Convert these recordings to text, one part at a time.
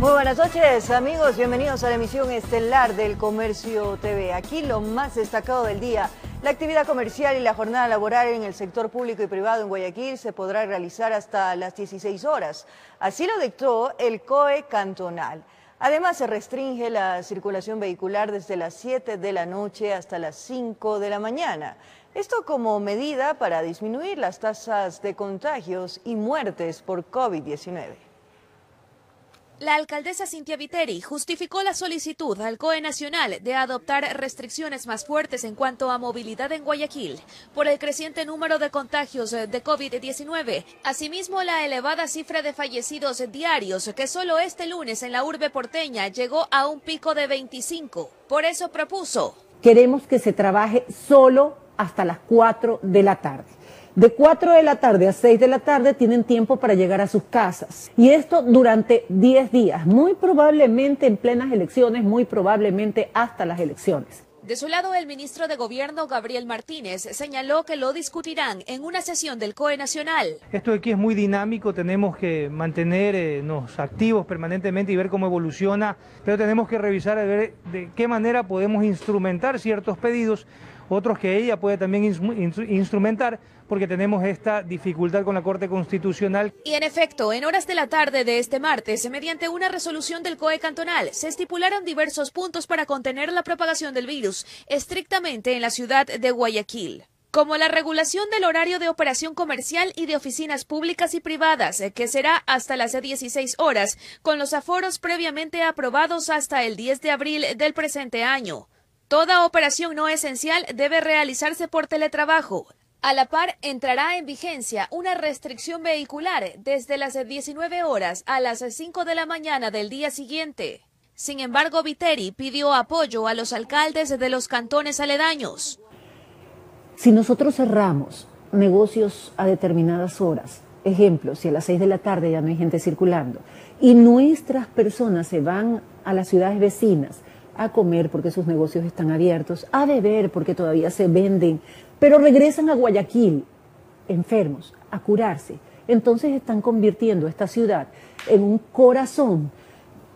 Muy buenas noches, amigos. Bienvenidos a la emisión estelar del Comercio TV. Aquí lo más destacado del día. La actividad comercial y la jornada laboral en el sector público y privado en Guayaquil se podrá realizar hasta las 16 horas. Así lo dictó el COE cantonal. Además, se restringe la circulación vehicular desde las 7 de la noche hasta las 5 de la mañana. Esto como medida para disminuir las tasas de contagios y muertes por COVID-19. La alcaldesa Cintia Viteri justificó la solicitud al COE Nacional de adoptar restricciones más fuertes en cuanto a movilidad en Guayaquil por el creciente número de contagios de COVID-19. Asimismo, la elevada cifra de fallecidos diarios que solo este lunes en la urbe porteña llegó a un pico de 25. Por eso propuso: queremos que se trabaje solo hasta las 4 de la tarde. De 4 de la tarde a 6 de la tarde tienen tiempo para llegar a sus casas. Y esto durante 10 días, muy probablemente en plenas elecciones, muy probablemente hasta las elecciones. De su lado, el ministro de Gobierno, Gabriel Martínez, señaló que lo discutirán en una sesión del COE Nacional. Esto de aquí es muy dinámico, tenemos que mantenernos activos permanentemente y ver cómo evoluciona, pero tenemos que revisar ver de qué manera podemos instrumentar ciertos pedidos, otros que ella puede también instrumentar, porque tenemos esta dificultad con la Corte Constitucional. Y en efecto, en horas de la tarde de este martes, mediante una resolución del COE cantonal, se estipularon diversos puntos para contener la propagación del virus, estrictamente en la ciudad de Guayaquil, como la regulación del horario de operación comercial y de oficinas públicas y privadas, que será hasta las 16 horas, con los aforos previamente aprobados hasta el 10 de abril del presente año. Toda operación no esencial debe realizarse por teletrabajo. A la par, entrará en vigencia una restricción vehicular desde las 19 horas a las 5 de la mañana del día siguiente. Sin embargo, Viteri pidió apoyo a los alcaldes de los cantones aledaños. Si nosotros cerramos negocios a determinadas horas, ejemplo, si a las 6 de la tarde ya no hay gente circulando, y nuestras personas se van a las ciudades vecinas a comer porque sus negocios están abiertos, a beber porque todavía se venden, pero regresan a Guayaquil enfermos, a curarse, entonces están convirtiendo esta ciudad en un corazón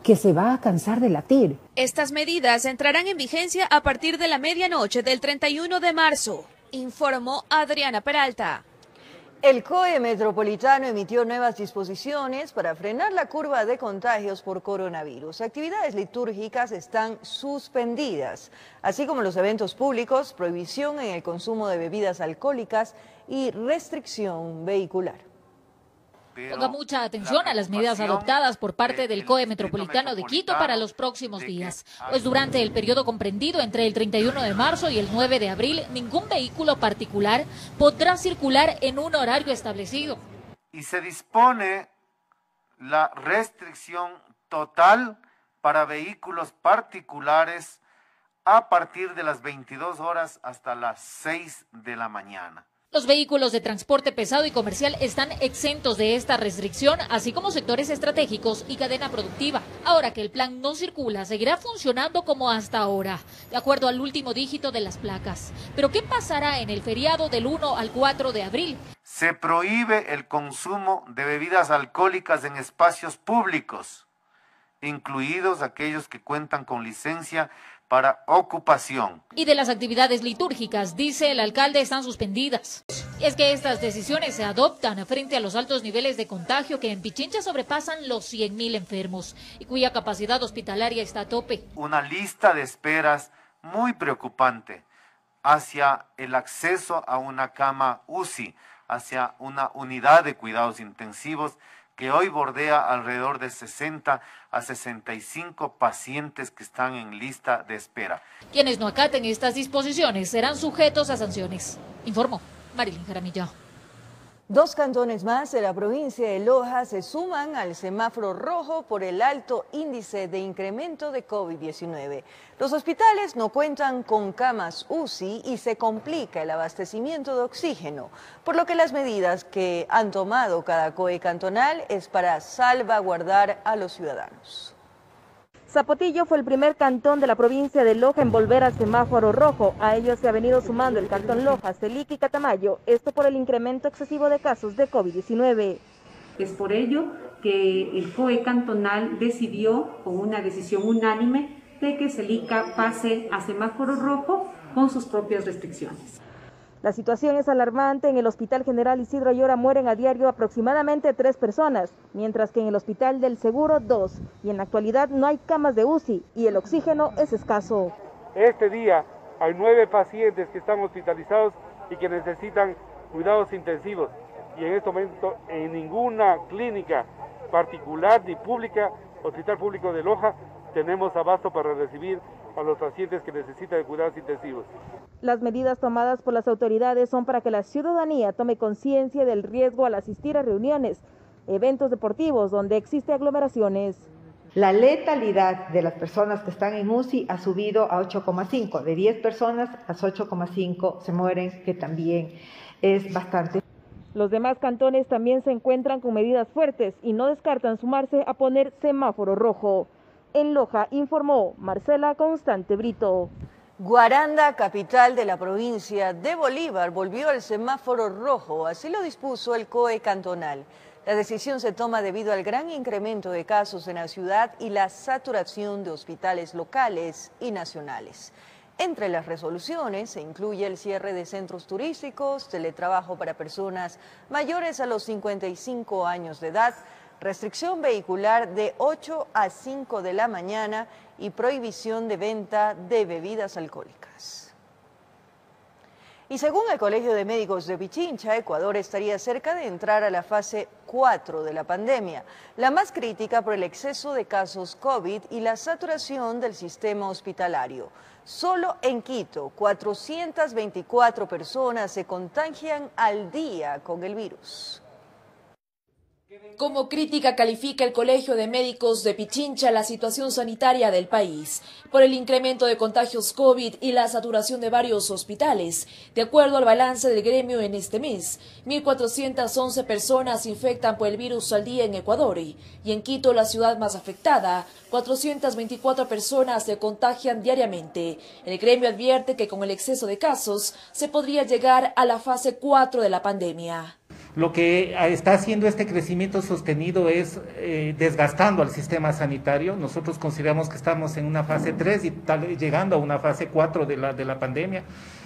que se va a cansar de latir. Estas medidas entrarán en vigencia a partir de la medianoche del 31 de marzo, informó Adriana Peralta. El COE Metropolitano emitió nuevas disposiciones para frenar la curva de contagios por coronavirus. Actividades litúrgicas están suspendidas, así como los eventos públicos, prohibición en el consumo de bebidas alcohólicas y restricción vehicular. Ponga mucha atención a las medidas adoptadas por parte del COE Metropolitano de Quito para los próximos días. Pues durante el periodo comprendido entre el 31 de marzo y el 9 de abril, ningún vehículo particular podrá circular en un horario establecido. Y se dispone la restricción total para vehículos particulares a partir de las 22 horas hasta las 6 de la mañana. Los vehículos de transporte pesado y comercial están exentos de esta restricción, así como sectores estratégicos y cadena productiva. Ahora que el plan no circula, seguirá funcionando como hasta ahora, de acuerdo al último dígito de las placas. Pero ¿qué pasará en el feriado del 1 al 4 de abril? Se prohíbe el consumo de bebidas alcohólicas en espacios públicos, incluidos aquellos que cuentan con licencia para ocupación. Y de las actividades litúrgicas, dice el alcalde, están suspendidas. Es que estas decisiones se adoptan frente a los altos niveles de contagio que en Pichincha sobrepasan los 100,000 enfermos y cuya capacidad hospitalaria está a tope. Una lista de esperas muy preocupante hacia el acceso a una cama UCI, hacia una unidad de cuidados intensivos que hoy bordea alrededor de 60 a 65 pacientes que están en lista de espera. Quienes no acaten estas disposiciones serán sujetos a sanciones, informó Marilyn Jaramillo. 2 cantones más de la provincia de Loja se suman al semáforo rojo por el alto índice de incremento de COVID-19. Los hospitales no cuentan con camas UCI y se complica el abastecimiento de oxígeno, por lo que las medidas que han tomado cada COE cantonal es para salvaguardar a los ciudadanos. Zapotillo fue el primer cantón de la provincia de Loja en volver al semáforo rojo. A ello se ha venido sumando el cantón Loja, Celica y Catamayo, esto por el incremento excesivo de casos de COVID-19. Es por ello que el COE cantonal decidió, con una decisión unánime, de que Celica pase a semáforo rojo con sus propias restricciones. La situación es alarmante. En el Hospital General Isidro Ayora mueren a diario aproximadamente 3 personas, mientras que en el Hospital del Seguro 2, y en la actualidad no hay camas de UCI y el oxígeno es escaso. Este día hay 9 pacientes que están hospitalizados y que necesitan cuidados intensivos, y en este momento en ninguna clínica particular ni pública, Hospital Público de Loja, tenemos abasto para recibir a los pacientes que necesitan de cuidados intensivos. Las medidas tomadas por las autoridades son para que la ciudadanía tome conciencia del riesgo al asistir a reuniones, eventos deportivos donde existen aglomeraciones. La letalidad de las personas que están en UCI ha subido a 8,5. De 10 personas, las 8,5 se mueren, que también es bastante. Los demás cantones también se encuentran con medidas fuertes y no descartan sumarse a poner semáforo rojo. En Loja informó Marcela Constante Brito. Guaranda, capital de la provincia de Bolívar, volvió al semáforo rojo, así lo dispuso el COE cantonal. La decisión se toma debido al gran incremento de casos en la ciudad y la saturación de hospitales locales y nacionales. Entre las resoluciones se incluye el cierre de centros turísticos, teletrabajo para personas mayores a los 55 años de edad, restricción vehicular de 8 a 5 de la mañana y prohibición de venta de bebidas alcohólicas. Y según el Colegio de Médicos de Pichincha, Ecuador estaría cerca de entrar a la fase 4 de la pandemia, la más crítica por el exceso de casos COVID y la saturación del sistema hospitalario. Solo en Quito, 424 personas se contagian al día con el virus. Como crítica califica el Colegio de Médicos de Pichincha la situación sanitaria del país por el incremento de contagios COVID y la saturación de varios hospitales. De acuerdo al balance del gremio en este mes, 1.411 personas se infectan por el virus al día en Ecuador y en Quito, la ciudad más afectada, 424 personas se contagian diariamente. El gremio advierte que con el exceso de casos se podría llegar a la fase 4 de la pandemia. Lo que está haciendo este crecimiento sostenido es desgastando al sistema sanitario. Nosotros consideramos que estamos en una fase 3 y llegando a una fase 4 de la pandemia.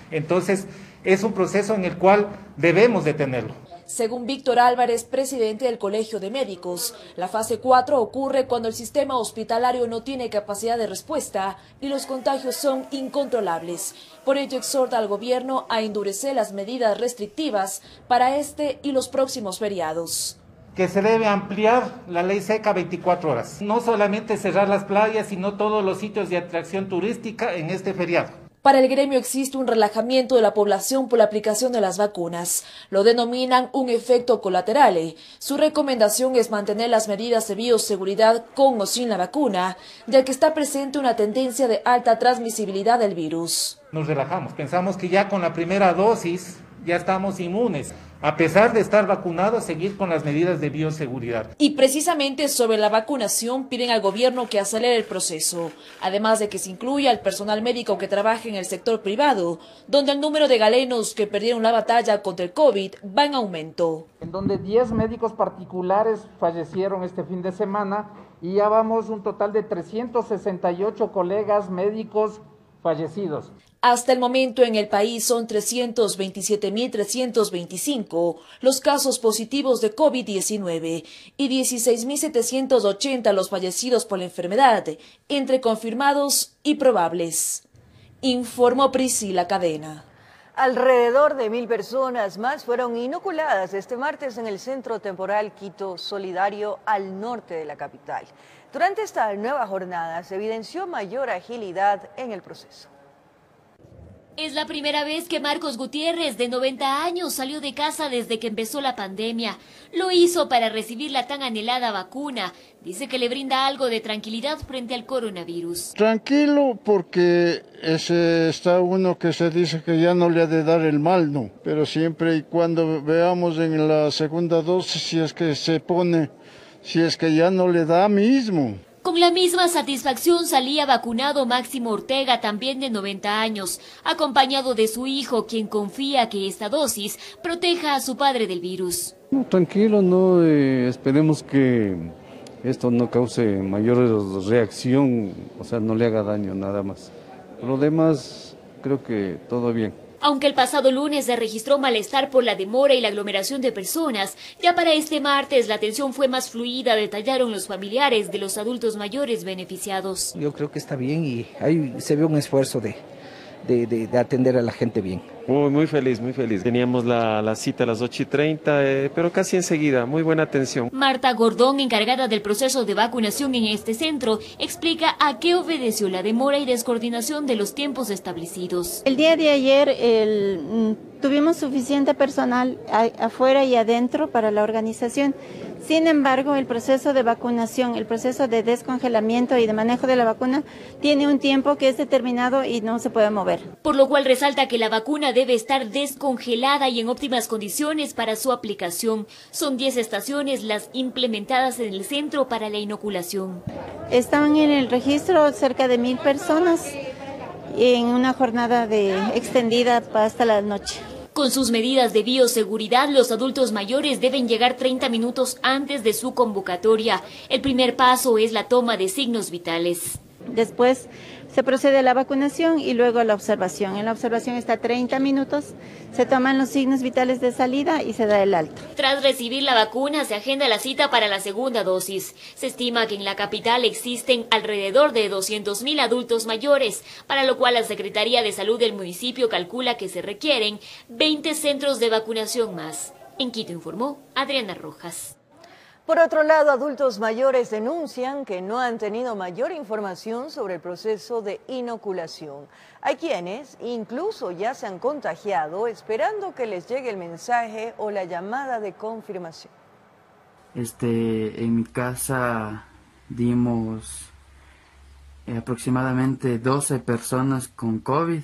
Entonces, es un proceso en el cual debemos detenerlo. Según Víctor Álvarez, presidente del Colegio de Médicos, la fase 4 ocurre cuando el sistema hospitalario no tiene capacidad de respuesta y los contagios son incontrolables. Por ello exhorta al gobierno a endurecer las medidas restrictivas para este y los próximos feriados. Que se debe ampliar la ley seca 24 horas. No solamente cerrar las playas, sino todos los sitios de atracción turística en este feriado. Para el gremio existe un relajamiento de la población por la aplicación de las vacunas. Lo denominan un efecto colateral. Su recomendación es mantener las medidas de bioseguridad con o sin la vacuna, ya que está presente una tendencia de alta transmisibilidad del virus. Nos relajamos, pensamos que ya con la primera dosis ya estamos inmunes. A pesar de estar vacunados, seguir con las medidas de bioseguridad. Y precisamente sobre la vacunación piden al gobierno que acelere el proceso, además de que se incluya al personal médico que trabaja en el sector privado, donde el número de galenos que perdieron la batalla contra el COVID va en aumento. En donde 10 médicos particulares fallecieron este fin de semana y ya vamos un total de 368 colegas médicos fallecidos. Hasta el momento en el país son 327.325 los casos positivos de COVID-19 y 16.780 los fallecidos por la enfermedad, entre confirmados y probables. Informó Priscila Cadena. Alrededor de 1.000 personas más fueron inoculadas este martes en el Centro Temporal Quito Solidario al norte de la capital. Durante esta nueva jornada se evidenció mayor agilidad en el proceso. Es la primera vez que Marcos Gutiérrez, de 90 años, salió de casa desde que empezó la pandemia. Lo hizo para recibir la tan anhelada vacuna. Dice que le brinda algo de tranquilidad frente al coronavirus. Tranquilo porque está uno que se dice que ya no le ha de dar el mal, ¿no? Pero siempre y cuando veamos en la segunda dosis si es que se pone, si es que ya no le da mismo. Con la misma satisfacción salía vacunado Máximo Ortega, también de 90 años, acompañado de su hijo, quien confía que esta dosis proteja a su padre del virus. No, tranquilo, no, esperemos que esto no cause mayor reacción, o sea, no le haga daño nada más. Por lo demás, creo que todo bien. Aunque el pasado lunes se registró malestar por la demora y la aglomeración de personas, ya para este martes la atención fue más fluida, detallaron los familiares de los adultos mayores beneficiados. Yo creo que está bien y ahí se ve un esfuerzo de atender a la gente bien. Muy feliz, muy feliz. Teníamos la cita a las 8:30, pero casi enseguida, muy buena atención. Marta Gordón, encargada del proceso de vacunación en este centro, explica a qué obedeció la demora y descoordinación de los tiempos establecidos. El día de ayer tuvimos suficiente personal afuera y adentro para la organización. Sin embargo, el proceso de vacunación, el proceso de descongelamiento y de manejo de la vacuna tiene un tiempo que es determinado y no se puede mover. Por lo cual resalta que la vacuna debe estar descongelada y en óptimas condiciones para su aplicación. Son 10 estaciones las implementadas en el centro para la inoculación. Estaban en el registro cerca de 1000 personas en una jornada extendida hasta la noche. Con sus medidas de bioseguridad, los adultos mayores deben llegar 30 minutos antes de su convocatoria. El primer paso es la toma de signos vitales. Después se procede a la vacunación y luego a la observación. En la observación está 30 minutos, se toman los signos vitales de salida y se da el alta. Tras recibir la vacuna, se agenda la cita para la segunda dosis. Se estima que en la capital existen alrededor de 200.000 adultos mayores, para lo cual la Secretaría de Salud del municipio calcula que se requieren 20 centros de vacunación más. En Quito informó Adriana Rojas. Por otro lado, adultos mayores denuncian que no han tenido mayor información sobre el proceso de inoculación. Hay quienes incluso ya se han contagiado esperando que les llegue el mensaje o la llamada de confirmación. En mi casa dimos aproximadamente 12 personas con COVID.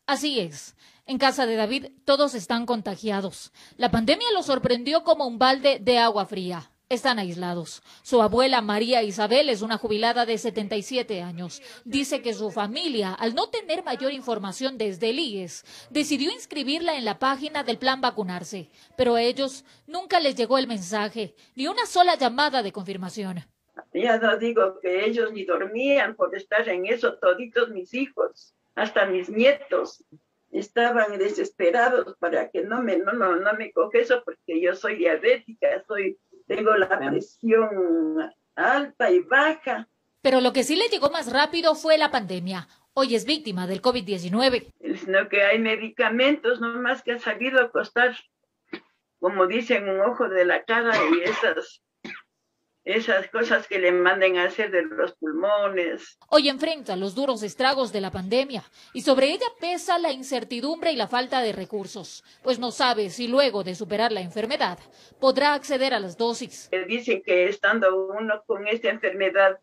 Así es. En casa de David todos están contagiados. La pandemia los sorprendió como un balde de agua fría. Están aislados. Su abuela María Isabel es una jubilada de 77 años. Dice que su familia, al no tener mayor información desde el IES, decidió inscribirla en la página del plan vacunarse. Pero a ellos nunca les llegó el mensaje, ni una sola llamada de confirmación. Ya no digo que ellos ni dormían por estar en eso, toditos mis hijos, hasta mis nietos. Estaban desesperados para que no me coge eso porque yo soy diabética, tengo la presión alta y baja. Pero lo que sí le llegó más rápido fue la pandemia. Hoy es víctima del COVID-19. Sino que hay medicamentos nomás que ha sabido costar, como dicen, un ojo de la cara y esas cosas que le manden a hacer de los pulmones. Hoy enfrenta los duros estragos de la pandemia y sobre ella pesa la incertidumbre y la falta de recursos, pues no sabe si luego de superar la enfermedad podrá acceder a las dosis. Dicen que estando uno con esta enfermedad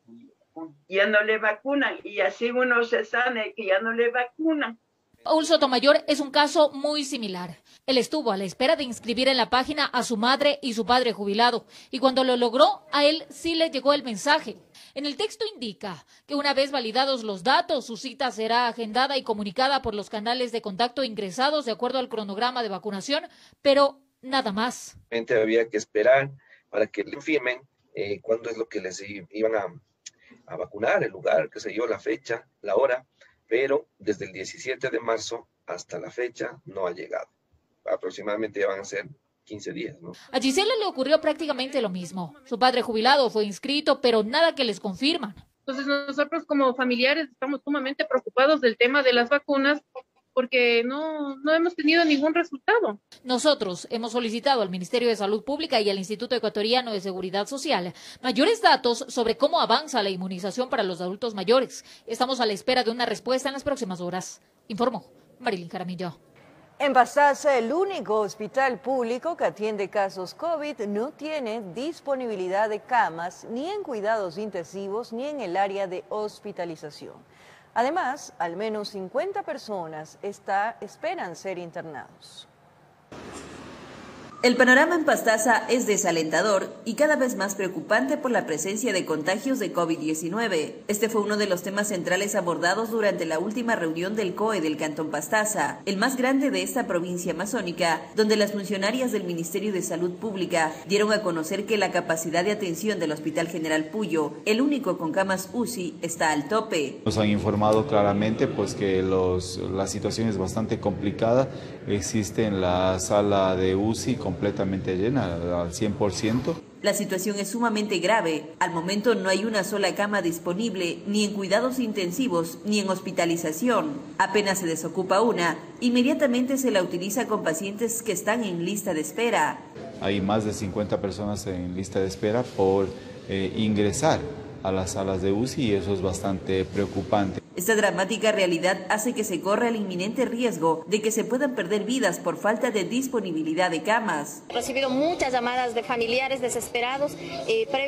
ya no le vacunan y así uno se sane que ya no le vacunan. Paul Sotomayor es un caso muy similar. Él estuvo a la espera de inscribir en la página a su madre y su padre jubilado, y cuando lo logró, a él sí le llegó el mensaje. En el texto indica que una vez validados los datos, su cita será agendada y comunicada por los canales de contacto ingresados de acuerdo al cronograma de vacunación, pero nada más. Había que esperar para que le confirmen cuándo es lo que les iban a vacunar, el lugar, qué sé yo, la fecha, la hora. Pero desde el 17 de marzo hasta la fecha no ha llegado. Aproximadamente ya van a ser 15 días, ¿no? A Gisela le ocurrió prácticamente lo mismo. Su padre jubilado fue inscrito, pero nada que les confirman. Entonces nosotros como familiares estamos sumamente preocupados del tema de las vacunas porque no hemos tenido ningún resultado. Nosotros hemos solicitado al Ministerio de Salud Pública y al Instituto Ecuatoriano de Seguridad Social mayores datos sobre cómo avanza la inmunización para los adultos mayores. Estamos a la espera de una respuesta en las próximas horas. Informó Marilyn Jaramillo. En Pastaza, el único hospital público que atiende casos COVID no tiene disponibilidad de camas ni en cuidados intensivos ni en el área de hospitalización. Además, al menos 50 personas esperan ser internados. El panorama en Pastaza es desalentador y cada vez más preocupante por la presencia de contagios de COVID-19. Este fue uno de los temas centrales abordados durante la última reunión del COE del Cantón Pastaza, el más grande de esta provincia amazónica, donde las funcionarias del Ministerio de Salud Pública dieron a conocer que la capacidad de atención del Hospital General Puyo, el único con camas UCI, está al tope. Nos han informado claramente pues que la situación es bastante complicada. Existe en la sala de UCI completamente llena al 100%. La situación es sumamente grave. Al momento no hay una sola cama disponible, ni en cuidados intensivos, ni en hospitalización. Apenas se desocupa una, inmediatamente se la utiliza con pacientes que están en lista de espera. Hay más de 50 personas en lista de espera por ingresar a las salas de UCI y eso es bastante preocupante. Esta dramática realidad hace que se corra el inminente riesgo de que se puedan perder vidas por falta de disponibilidad de camas. He recibido muchas llamadas de familiares desesperados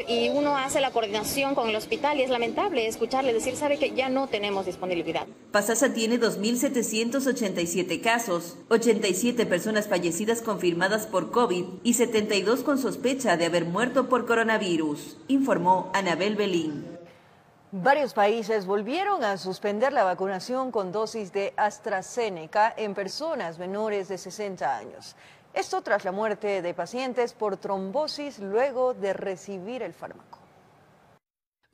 y uno hace la coordinación con el hospital y es lamentable escucharle decir, sabe que ya no tenemos disponibilidad. Pastaza tiene 2.787 casos, 87 personas fallecidas confirmadas por COVID y 72 con sospecha de haber muerto por coronavirus, informó Anabel Belín. Varios países volvieron a suspender la vacunación con dosis de AstraZeneca en personas menores de 60 años. Esto tras la muerte de pacientes por trombosis luego de recibir el fármaco.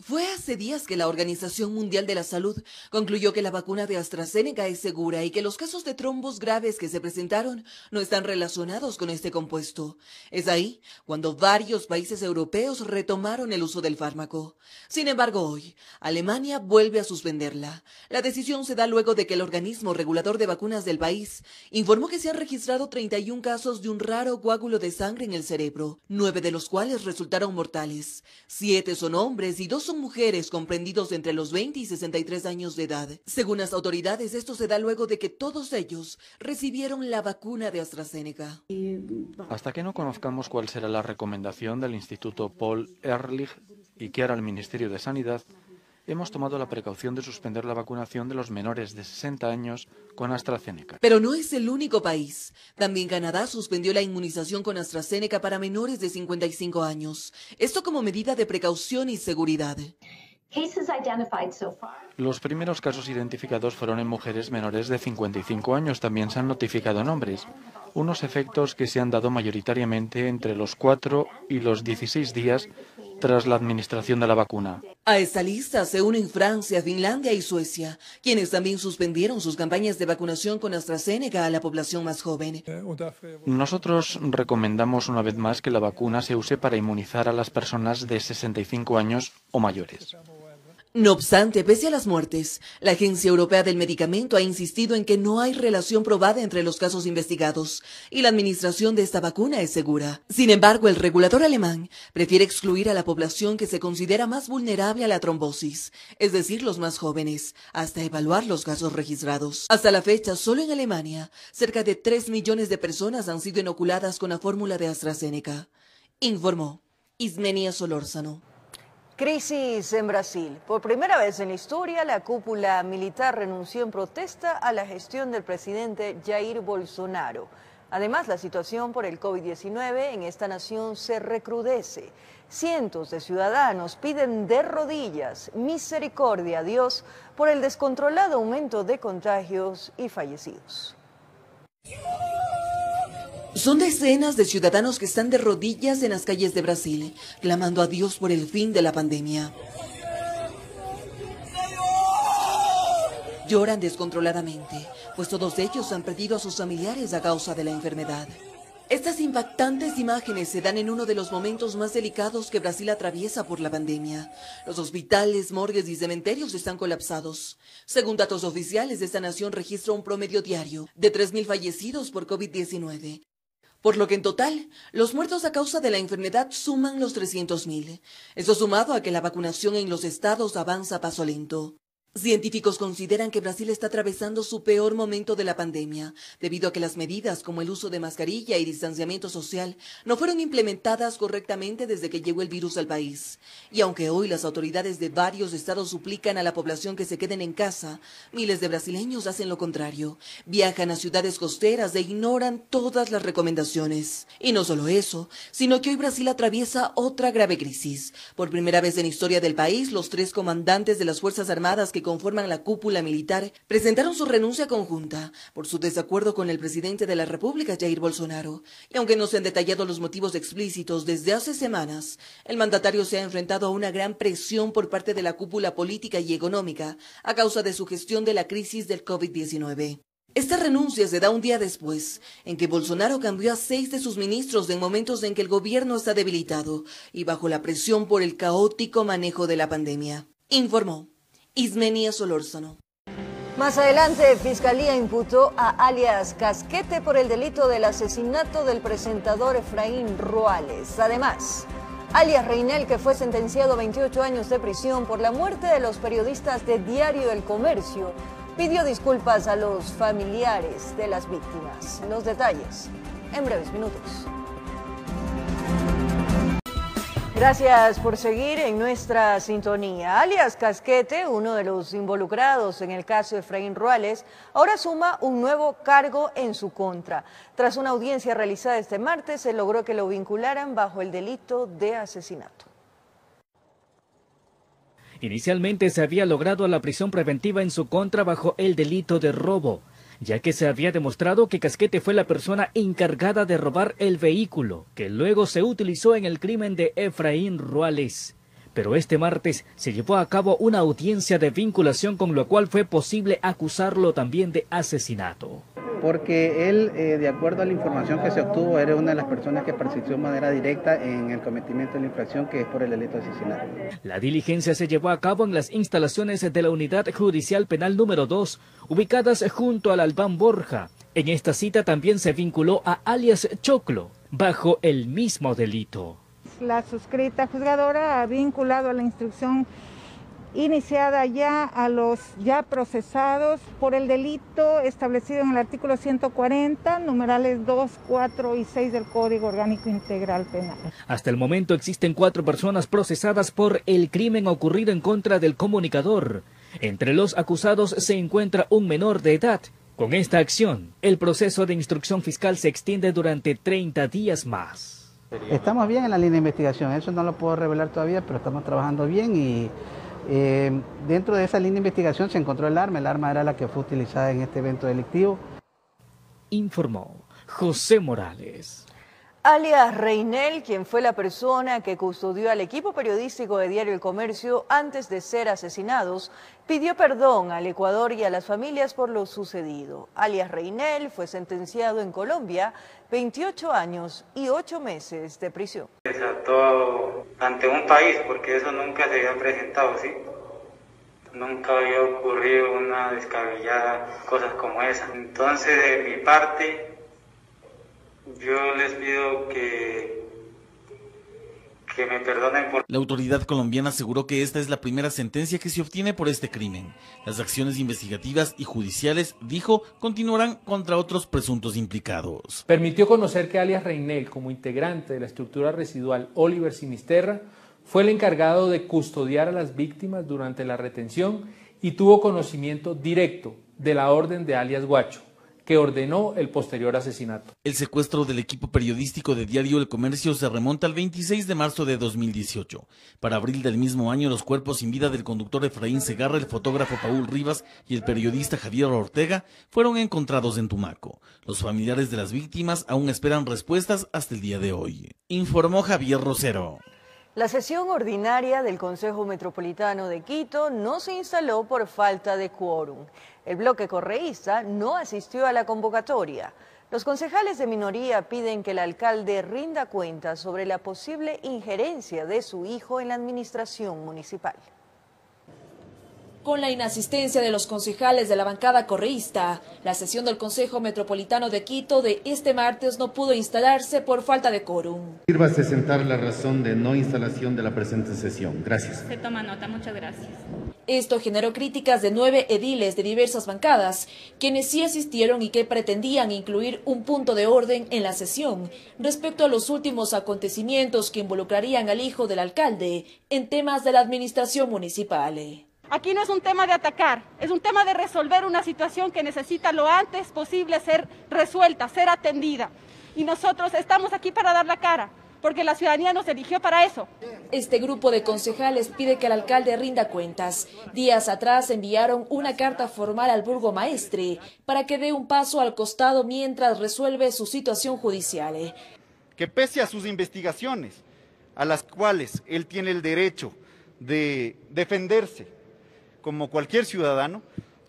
Fue hace días que la Organización Mundial de la Salud concluyó que la vacuna de AstraZeneca es segura y que los casos de trombos graves que se presentaron no están relacionados con este compuesto. Es ahí cuando varios países europeos retomaron el uso del fármaco. Sin embargo, hoy, Alemania vuelve a suspenderla. La decisión se da luego de que el organismo regulador de vacunas del país informó que se han registrado 31 casos de un raro coágulo de sangre en el cerebro, 9 de los cuales resultaron mortales. 7 son hombres y 2 son mujeres comprendidos entre los 20 y 63 años de edad. Según las autoridades, esto se da luego de que todos ellos recibieron la vacuna de AstraZeneca. Hasta que no conozcamos cuál será la recomendación del Instituto Paul Ehrlich y que hará el Ministerio de Sanidad, hemos tomado la precaución de suspender la vacunación de los menores de 60 años con AstraZeneca. Pero no es el único país. También Canadá suspendió la inmunización con AstraZeneca para menores de 55 años. Esto como medida de precaución y seguridad. Los primeros casos identificados fueron en mujeres menores de 55 años. También se han notificado en hombres. Unos efectos que se han dado mayoritariamente entre los 4 y los 16 días tras la administración de la vacuna. A esta lista se unen Francia, Finlandia y Suecia, quienes también suspendieron sus campañas de vacunación con AstraZeneca a la población más joven. Nosotros recomendamos una vez más que la vacuna se use para inmunizar a las personas de 65 años o mayores. No obstante, pese a las muertes, la Agencia Europea del Medicamento ha insistido en que no hay relación probada entre los casos investigados y la administración de esta vacuna es segura. Sin embargo, el regulador alemán prefiere excluir a la población que se considera más vulnerable a la trombosis, es decir, los más jóvenes, hasta evaluar los casos registrados. Hasta la fecha, solo en Alemania, cerca de 3 millones de personas han sido inoculadas con la fórmula de AstraZeneca, informó Ismenia Solórzano. Crisis en Brasil. Por primera vez en la historia, la cúpula militar renunció en protesta a la gestión del presidente Jair Bolsonaro. Además, la situación por el COVID-19 en esta nación se recrudece. Cientos de ciudadanos piden de rodillas misericordia a Dios por el descontrolado aumento de contagios y fallecidos. Son decenas de ciudadanos que están de rodillas en las calles de Brasil, clamando a Dios por el fin de la pandemia. Lloran descontroladamente, pues todos ellos han perdido a sus familiares a causa de la enfermedad. Estas impactantes imágenes se dan en uno de los momentos más delicados que Brasil atraviesa por la pandemia. Los hospitales, morgues y cementerios están colapsados. Según datos oficiales, esta nación registra un promedio diario de 3.000 fallecidos por COVID-19. Por lo que en total, los muertos a causa de la enfermedad suman los 300.000. Esto sumado a que la vacunación en los estados avanza a paso lento. Científicos consideran que Brasil está atravesando su peor momento de la pandemia, debido a que las medidas como el uso de mascarilla y distanciamiento social no fueron implementadas correctamente desde que llegó el virus al país. Y aunque hoy las autoridades de varios estados suplican a la población que se queden en casa, miles de brasileños hacen lo contrario. Viajan a ciudades costeras e ignoran todas las recomendaciones. Y no solo eso, sino que hoy Brasil atraviesa otra grave crisis. Por primera vez en la historia del país, los 3 comandantes de las Fuerzas Armadas que conforman la cúpula militar presentaron su renuncia conjunta por su desacuerdo con el presidente de la República, Jair Bolsonaro. Y aunque no se han detallado los motivos explícitos desde hace semanas, el mandatario se ha enfrentado a una gran presión por parte de la cúpula política y económica a causa de su gestión de la crisis del COVID-19. Esta renuncia se da un día después, en que Bolsonaro cambió a 6 de sus ministros en momentos en que el gobierno está debilitado y bajo la presión por el caótico manejo de la pandemia. Informó Ismenia Solórzano. Más adelante, Fiscalía imputó a alias Casquete por el delito del asesinato del presentador Efraín Ruales. Además, alias Reinel, que fue sentenciado a 28 años de prisión por la muerte de los periodistas de Diario El Comercio, pidió disculpas a los familiares de las víctimas. Los detalles en breves minutos. Gracias por seguir en nuestra sintonía. Alias Casquete, uno de los involucrados en el caso de Efraín Ruales, ahora suma un nuevo cargo en su contra. Tras una audiencia realizada este martes, se logró que lo vincularan bajo el delito de asesinato. Inicialmente se había logrado la prisión preventiva en su contra bajo el delito de robo, ya que se había demostrado que Casquete fue la persona encargada de robar el vehículo, que luego se utilizó en el crimen de Efraín Ruales. Pero este martes se llevó a cabo una audiencia de vinculación, con lo cual fue posible acusarlo también de asesinato. Porque él, de acuerdo a la información que se obtuvo, era una de las personas que participó de manera directa en el cometimiento de la infracción, que es por el delito de asesinato. La diligencia se llevó a cabo en las instalaciones de la Unidad Judicial Penal número 2, ubicadas junto al Albán Borja. En esta cita también se vinculó a alias Choclo, bajo el mismo delito. La suscrita juzgadora ha vinculado a la instrucción iniciada ya a los ya procesados por el delito establecido en el artículo 140, numerales 2, 4 y 6 del Código Orgánico Integral Penal. Hasta el momento existen 4 personas procesadas por el crimen ocurrido en contra del comunicador. Entre los acusados se encuentra un menor de edad. Con esta acción, el proceso de instrucción fiscal se extiende durante 30 días más. Estamos bien en la línea de investigación, eso no lo puedo revelar todavía, pero estamos trabajando bien y dentro de esa línea de investigación se encontró el arma era la que fue utilizada en este evento delictivo. Informó José Morales. Alias Reinel, quien fue la persona que custodió al equipo periodístico de Diario El Comercio antes de ser asesinados, pidió perdón al Ecuador y a las familias por lo sucedido. Alias Reinel fue sentenciado en Colombia 28 años y 8 meses de prisión. Desató ante un país, porque eso nunca se había presentado, ¿sí? Nunca había ocurrido una descabellada cosas como esa. Entonces, de mi parte, yo les pido que me perdonen por... La autoridad colombiana aseguró que esta es la primera sentencia que se obtiene por este crimen. Las acciones investigativas y judiciales, dijo, continuarán contra otros presuntos implicados. Permitió conocer que alias Reinel, como integrante de la estructura residual Oliver Sinisterra, fue el encargado de custodiar a las víctimas durante la retención y tuvo conocimiento directo de la orden de alias Guacho, que ordenó el posterior asesinato. El secuestro del equipo periodístico de Diario El Comercio se remonta al 26 de marzo de 2018. Para abril del mismo año, los cuerpos sin vida del conductor Efraín Segarra, el fotógrafo Paul Rivas y el periodista Javier Ortega fueron encontrados en Tumaco. Los familiares de las víctimas aún esperan respuestas hasta el día de hoy. Informó Javier Rosero. La sesión ordinaria del Consejo Metropolitano de Quito no se instaló por falta de quórum. El bloque correísta no asistió a la convocatoria. Los concejales de minoría piden que el alcalde rinda cuentas sobre la posible injerencia de su hijo en la administración municipal. Con la inasistencia de los concejales de la bancada correísta, la sesión del Consejo Metropolitano de Quito de este martes no pudo instalarse por falta de quórum. Sírvase sentar la razón de no instalación de la presente sesión. Gracias. Se toma nota, muchas gracias. Esto generó críticas de 9 ediles de diversas bancadas, quienes sí asistieron y que pretendían incluir un punto de orden en la sesión respecto a los últimos acontecimientos que involucrarían al hijo del alcalde en temas de la administración municipal. Aquí no es un tema de atacar, es un tema de resolver una situación que necesita lo antes posible ser resuelta, ser atendida. Y nosotros estamos aquí para dar la cara, porque la ciudadanía nos eligió para eso. Este grupo de concejales pide que el alcalde rinda cuentas. Días atrás enviaron una carta formal al burgomaestre para que dé un paso al costado mientras resuelve su situación judicial. Que pese a sus investigaciones, a las cuales él tiene el derecho de defenderse como cualquier ciudadano,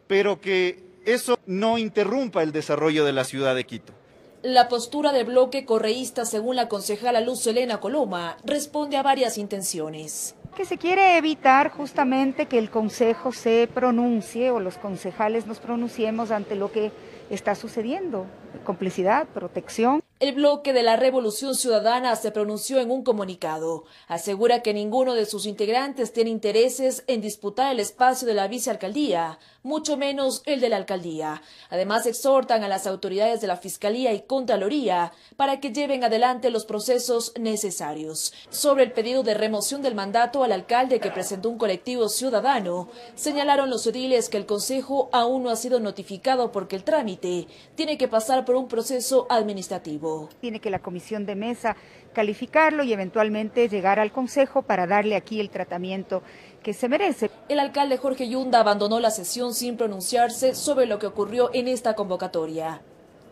pero que eso no interrumpa el desarrollo de la ciudad de Quito. La postura del bloque correísta, según la concejala Luz Helena Coloma, responde a varias intenciones. Que se quiere evitar justamente que el Consejo se pronuncie o los concejales nos pronunciemos ante lo que está sucediendo. Complicidad, protección. El bloque de la Revolución Ciudadana se pronunció en un comunicado. Asegura que ninguno de sus integrantes tiene intereses en disputar el espacio de la vicealcaldía, mucho menos el de la alcaldía. Además, exhortan a las autoridades de la Fiscalía y Contraloría para que lleven adelante los procesos necesarios. Sobre el pedido de remoción del mandato al alcalde que presentó un colectivo ciudadano, señalaron los ediles que el Consejo aún no ha sido notificado porque el trámite tiene que pasar por un proceso administrativo. Tiene que la comisión de mesa calificarlo y eventualmente llegar al Consejo para darle aquí el tratamiento que se merece. El alcalde Jorge Yunda abandonó la sesión sin pronunciarse sobre lo que ocurrió en esta convocatoria.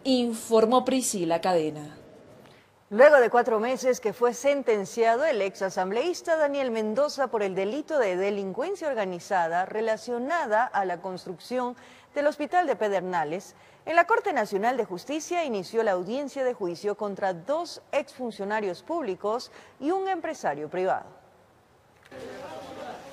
Informó Priscila Cadena. Luego de 4 meses que fue sentenciado el exasambleísta Daniel Mendoza por el delito de delincuencia organizada relacionada a la construcción del Hospital de Pedernales, en la Corte Nacional de Justicia inició la audiencia de juicio contra 2 exfuncionarios públicos y un empresario privado.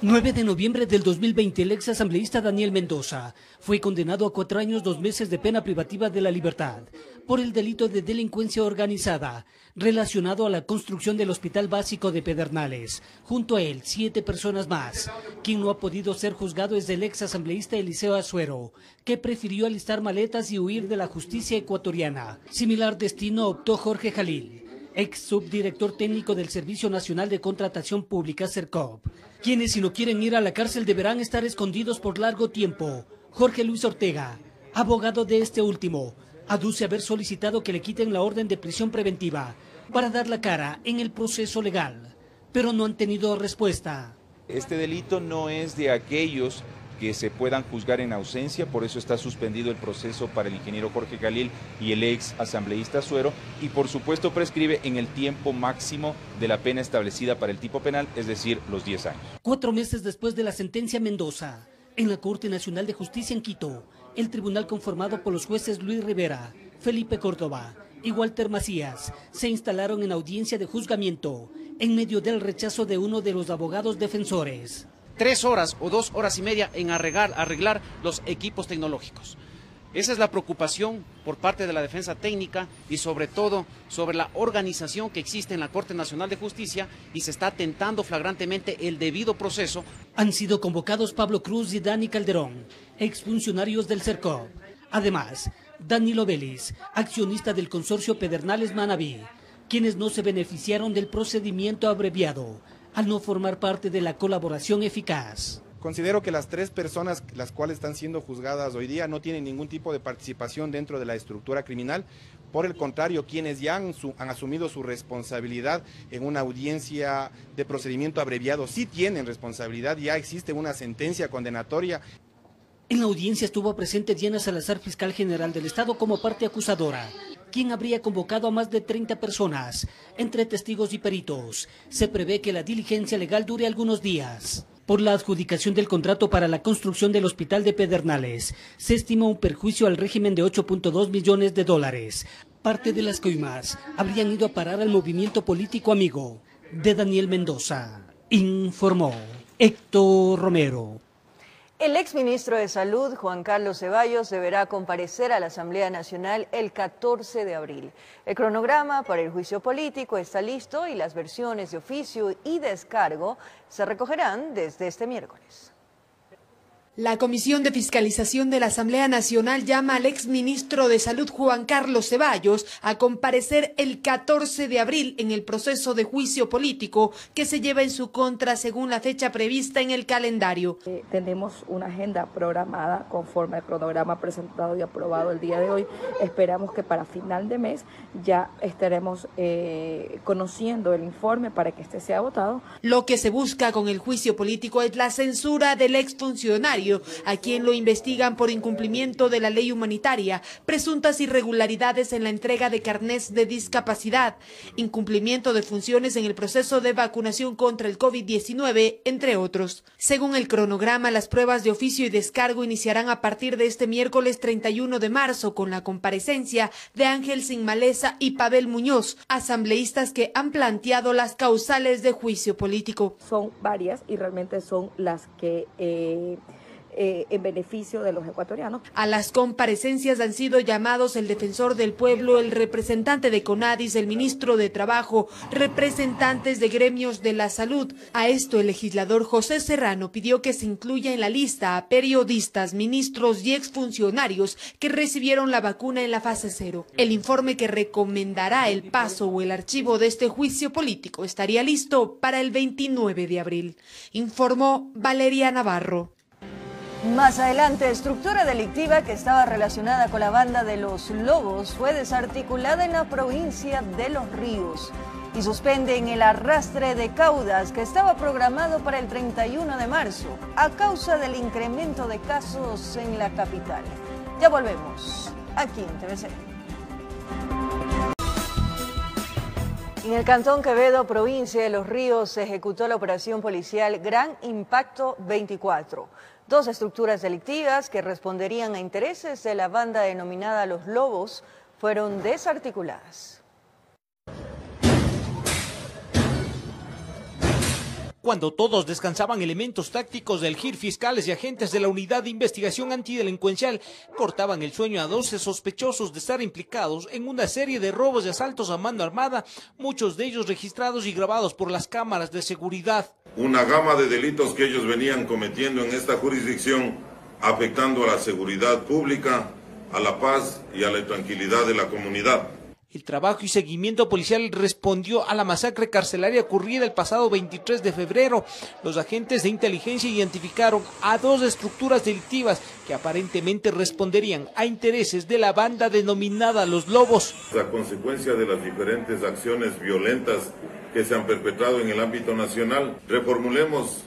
9 de noviembre del 2020, el exasambleísta Daniel Mendoza fue condenado a 4 años 2 meses de pena privativa de la libertad por el delito de delincuencia organizada relacionado a la construcción del Hospital Básico de Pedernales. Junto a él, 7 personas más. Quien no ha podido ser juzgado es el exasambleísta Eliseo Azuero, que prefirió alistar maletas y huir de la justicia ecuatoriana. Similar destino optó Jorge Jalil, ex subdirector técnico del Servicio Nacional de Contratación Pública, SERCOP, quienes si no quieren ir a la cárcel deberán estar escondidos por largo tiempo. Jorge Luis Ortega, abogado de este último, aduce haber solicitado que le quiten la orden de prisión preventiva para dar la cara en el proceso legal, pero no han tenido respuesta. Este delito no es de aquellos que se puedan juzgar en ausencia, por eso está suspendido el proceso para el ingeniero Jorge Jalil y el ex asambleísta Azuero, y por supuesto prescribe en el tiempo máximo de la pena establecida para el tipo penal, es decir, los 10 años. 4 meses después de la sentencia Mendoza, en la Corte Nacional de Justicia en Quito, el tribunal conformado por los jueces Luis Rivera, Felipe Córdoba y Walter Macías se instalaron en audiencia de juzgamiento en medio del rechazo de uno de los abogados defensores. 3 horas o 2 horas y media en arreglar los equipos tecnológicos. Esa es la preocupación por parte de la defensa técnica y sobre todo sobre la organización que existe en la Corte Nacional de Justicia, y se está atentando flagrantemente el debido proceso. Han sido convocados Pablo Cruz y Dani Calderón, exfuncionarios del CERCOP. Además, Danilo Vélez, accionista del consorcio Pedernales Manabí, quienes no se beneficiaron del procedimiento abreviado al no formar parte de la colaboración eficaz. Considero que las 3 personas las cuales están siendo juzgadas hoy día no tienen ningún tipo de participación dentro de la estructura criminal. Por el contrario, quienes ya han asumido su responsabilidad en una audiencia de procedimiento abreviado sí tienen responsabilidad, ya existe una sentencia condenatoria. En la audiencia estuvo presente Diana Salazar, fiscal general del Estado, como parte acusadora, quien habría convocado a más de 30 personas, entre testigos y peritos. Se prevé que la diligencia legal dure algunos días. Por la adjudicación del contrato para la construcción del Hospital de Pedernales, se estima un perjuicio al régimen de $8.2 millones. Parte de las coimas habrían ido a parar al movimiento político amigo de Daniel Mendoza, informó Héctor Romero. El exministro de Salud, Juan Carlos Ceballos, deberá comparecer a la Asamblea Nacional el 14 de abril. El cronograma para el juicio político está listo y las versiones de oficio y descargo se recogerán desde este miércoles. La Comisión de Fiscalización de la Asamblea Nacional llama al exministro de Salud Juan Carlos Ceballos a comparecer el 14 de abril en el proceso de juicio político que se lleva en su contra según la fecha prevista en el calendario. Tenemos una agenda programada conforme al cronograma presentado y aprobado el día de hoy. Esperamos que para final de mes ya estaremos conociendo el informe para que este sea votado. Lo que se busca con el juicio político es la censura del exfuncionario, a quien lo investigan por incumplimiento de la ley humanitaria, presuntas irregularidades en la entrega de carnés de discapacidad, incumplimiento de funciones en el proceso de vacunación contra el COVID-19, entre otros. Según el cronograma, las pruebas de oficio y descargo iniciarán a partir de este miércoles 31 de marzo con la comparecencia de Ángel Sin Maleza y Pavel Muñoz, asambleístas que han planteado las causales de juicio político. Son varias y realmente son las que en beneficio de los ecuatorianos. A las comparecencias han sido llamados el defensor del pueblo, el representante de CONADIS, el ministro de Trabajo, representantes de gremios de la salud. A esto el legislador José Serrano pidió que se incluya en la lista a periodistas, ministros y exfuncionarios que recibieron la vacuna en la fase 0. El informe que recomendará el paso o el archivo de este juicio político estaría listo para el 29 de abril, informó Valeria Navarro. Más adelante, estructura delictiva que estaba relacionada con la banda de los Lobos fue desarticulada en la provincia de Los Ríos y suspenden el arrastre de caudas que estaba programado para el 31 de marzo a causa del incremento de casos en la capital. Ya volvemos aquí en TVC. En el Cantón Quevedo, provincia de Los Ríos, se ejecutó la operación policial Gran Impacto 24. 2 estructuras delictivas que responderían a intereses de la banda denominada Los Lobos fueron desarticuladas. Cuando todos descansaban, elementos tácticos del GIR, fiscales y agentes de la Unidad de Investigación Antidelincuencial cortaban el sueño a 12 sospechosos de estar implicados en una serie de robos y asaltos a mano armada, muchos de ellos registrados y grabados por las cámaras de seguridad. Una gama de delitos que ellos venían cometiendo en esta jurisdicción, afectando a la seguridad pública, a la paz y a la tranquilidad de la comunidad. El trabajo y seguimiento policial respondió a la masacre carcelaria ocurrida el pasado 23 de febrero. Los agentes de inteligencia identificaron a 2 estructuras delictivas que aparentemente responderían a intereses de la banda denominada Los Lobos. A consecuencia de las diferentes acciones violentas que se han perpetrado en el ámbito nacional, reformulemos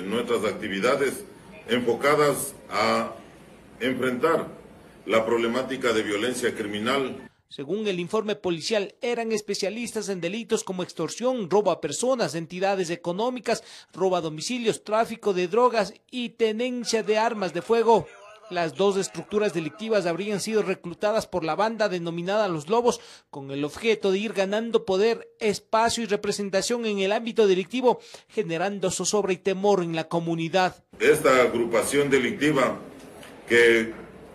nuestras actividades enfocadas a enfrentar la problemática de violencia criminal. Según el informe policial, eran especialistas en delitos como extorsión, robo a personas, entidades económicas, robo a domicilios, tráfico de drogas y tenencia de armas de fuego. Las 2 estructuras delictivas habrían sido reclutadas por la banda denominada Los Lobos con el objeto de ir ganando poder, espacio y representación en el ámbito delictivo, generando zozobra y temor en la comunidad. Esta agrupación delictiva que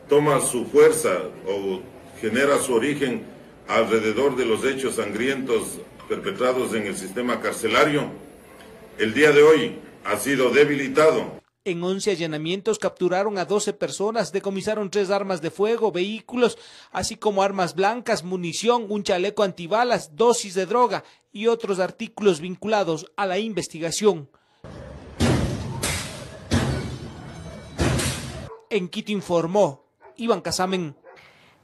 toma su fuerza o genera su origen alrededor de los hechos sangrientos perpetrados en el sistema carcelario, el día de hoy ha sido debilitado. En 11 allanamientos capturaron a 12 personas, decomisaron 3 armas de fuego, vehículos, así como armas blancas, munición, un chaleco antibalas, dosis de droga y otros artículos vinculados a la investigación. En Quito informó Iván Casamen.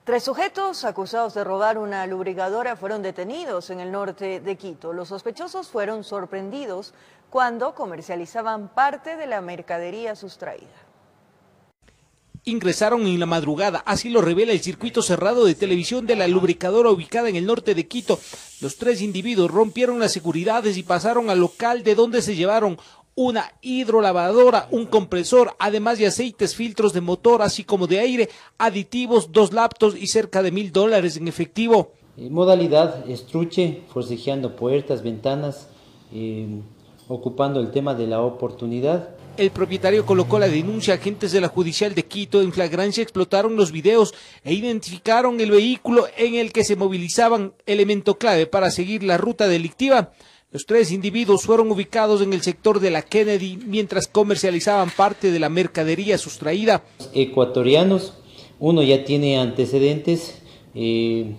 3 sujetos acusados de robar una lubricadora fueron detenidos en el norte de Quito. Los sospechosos fueron sorprendidos cuando comercializaban parte de la mercadería sustraída. Ingresaron en la madrugada, así lo revela el circuito cerrado de televisión de la lubricadora ubicada en el norte de Quito. Los 3 individuos rompieron las seguridades y pasaron al local, de donde se llevaron una hidrolavadora, un compresor, además de aceites, filtros de motor, así como de aire, aditivos, 2 laptops y cerca de $1,000 en efectivo. Modalidad estruche, forcejeando puertas, ventanas, ocupando el tema de la oportunidad. El propietario colocó la denuncia. Agentes de la Judicial de Quito en flagrancia explotaron los videos e identificaron el vehículo en el que se movilizaban, elemento clave para seguir la ruta delictiva. Los 3 individuos fueron ubicados en el sector de la Kennedy mientras comercializaban parte de la mercadería sustraída. Ecuatorianos, uno ya tiene antecedentes,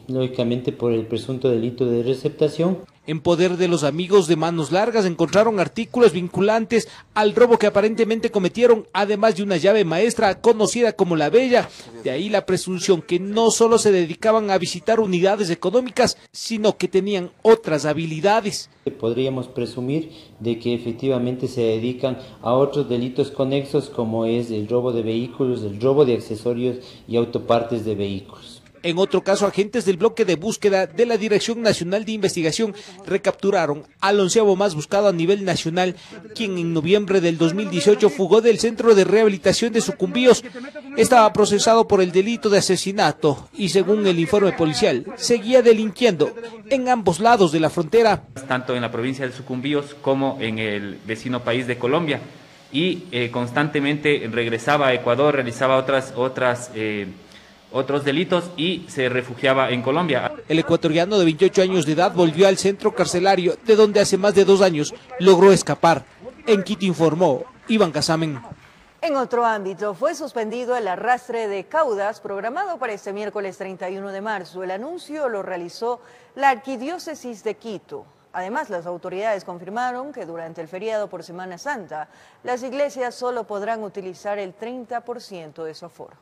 lógicamente por el presunto delito de receptación. En poder de los amigos de Manos Largas encontraron artículos vinculantes al robo que aparentemente cometieron, además de una llave maestra conocida como La Bella. De ahí la presunción que no solo se dedicaban a visitar unidades económicas, sino que tenían otras habilidades. Podríamos presumir de que efectivamente se dedican a otros delitos conexos, como es el robo de vehículos, el robo de accesorios y autopartes de vehículos. En otro caso, agentes del bloque de búsqueda de la Dirección Nacional de Investigación recapturaron al 11º más buscado a nivel nacional, quien en noviembre del 2018 fugó del Centro de Rehabilitación de Sucumbíos. Estaba procesado por el delito de asesinato y, según el informe policial, seguía delinquiendo en ambos lados de la frontera. Tanto en la provincia de Sucumbíos como en el vecino país de Colombia, y constantemente regresaba a Ecuador, realizaba otros delitos y se refugiaba en Colombia. El ecuatoriano de 28 años de edad volvió al centro carcelario, de donde hace más de 2 años logró escapar. En Quito informó Iván Casamen. En otro ámbito, fue suspendido el arrastre de caudas programado para este miércoles 31 de marzo. El anuncio lo realizó la Arquidiócesis de Quito. Además, las autoridades confirmaron que durante el feriado por Semana Santa, las iglesias solo podrán utilizar el 30% de su aforo.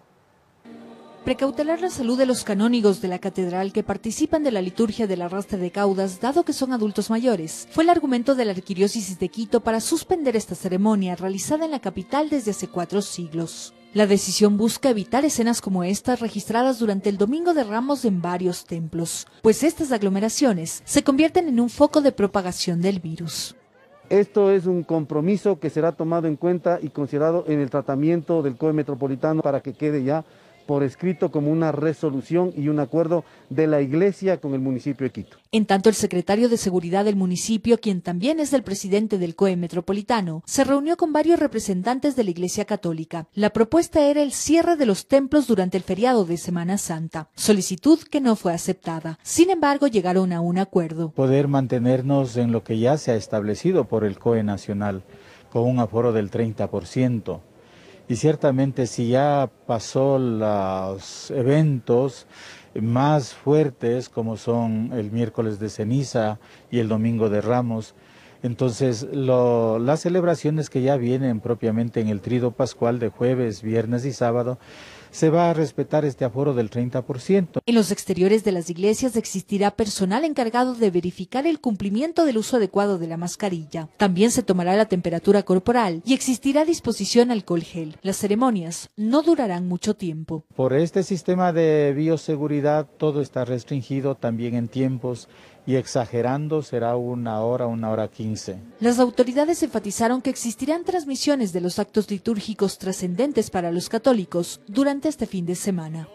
Precautelar la salud de los canónigos de la catedral que participan de la liturgia del arrastre de caudas, dado que son adultos mayores, fue el argumento de la Arquidiócesis de Quito para suspender esta ceremonia realizada en la capital desde hace 4 siglos. La decisión busca evitar escenas como estas registradas durante el Domingo de Ramos en varios templos, pues estas aglomeraciones se convierten en un foco de propagación del virus. Esto es un compromiso que será tomado en cuenta y considerado en el tratamiento del COE Metropolitano para que quede ya por escrito como una resolución y un acuerdo de la Iglesia con el municipio de Quito. En tanto, el secretario de Seguridad del municipio, quien también es el presidente del COE Metropolitano, se reunió con varios representantes de la Iglesia Católica. La propuesta era el cierre de los templos durante el feriado de Semana Santa, solicitud que no fue aceptada. Sin embargo, llegaron a un acuerdo. Poder mantenernos en lo que ya se ha establecido por el COE Nacional, con un aforo del 30%. Y ciertamente si ya pasó los eventos más fuertes como son el miércoles de ceniza y el domingo de Ramos, entonces las celebraciones que ya vienen propiamente en el Tríodo Pascual de jueves, viernes y sábado, se va a respetar este aforo del 30%. En los exteriores de las iglesias existirá personal encargado de verificar el cumplimiento del uso adecuado de la mascarilla. También se tomará la temperatura corporal y existirá a disposición alcohol gel. Las ceremonias no durarán mucho tiempo. Por este sistema de bioseguridad todo está restringido también en tiempos y exagerando será 1 hora 15. Las autoridades enfatizaron que existirán transmisiones de los actos litúrgicos trascendentes para los católicos durante este fin de semana.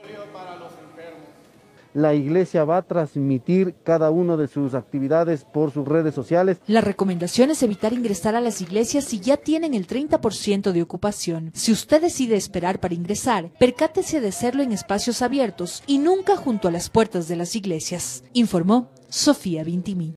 La Iglesia va a transmitir cada una de sus actividades por sus redes sociales. La recomendación es evitar ingresar a las iglesias si ya tienen el 30% de ocupación. Si usted decide esperar para ingresar, percátese de hacerlo en espacios abiertos y nunca junto a las puertas de las iglesias, informó Sofía Vintimí.